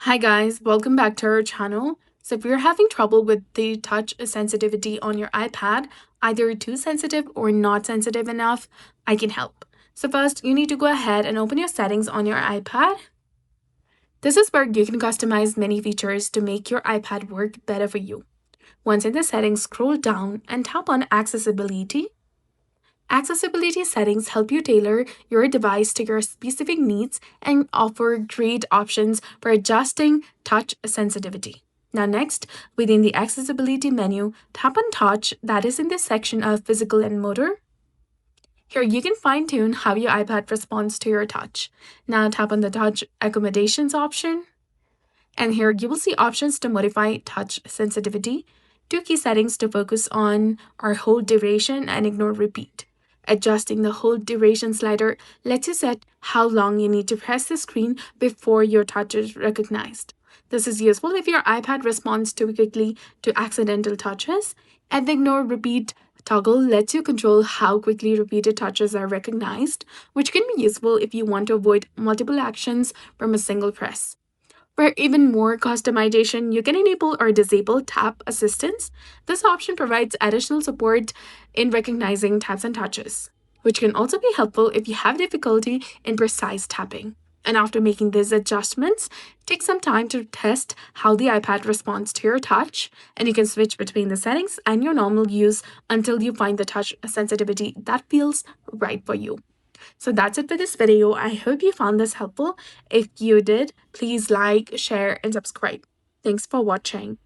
Hi guys, welcome back to our channel. So if you're having trouble with the touch sensitivity on your iPad, either too sensitive or not sensitive enough, I can help. So first, you need to go ahead and open your settings on your iPad. This is where you can customize many features to make your iPad work better for you. Once in the settings, scroll down and tap on Accessibility. Accessibility settings help you tailor your device to your specific needs and offer great options for adjusting touch sensitivity. Now, next, within the accessibility menu, tap on Touch, that is in this section of Physical and Motor. Here, you can fine tune how your iPad responds to your touch. Now, tap on the Touch Accommodations option. And here, you will see options to modify touch sensitivity. Two key settings to focus on are hold duration and ignore repeat. Adjusting the hold duration slider lets you set how long you need to press the screen before your touch is recognized. This is useful if your iPad responds too quickly to accidental touches, and the ignore repeat toggle lets you control how quickly repeated touches are recognized, which can be useful if you want to avoid multiple actions from a single press. For even more customization, you can enable or disable tap assistance. This option provides additional support in recognizing taps and touches, which can also be helpful if you have difficulty in precise tapping. And after making these adjustments, take some time to test how the iPad responds to your touch, and you can switch between the settings and your normal use until you find the touch sensitivity that feels right for you. So that's it for this video. I hope you found this helpful. If you did, please like, share, and subscribe. Thanks for watching.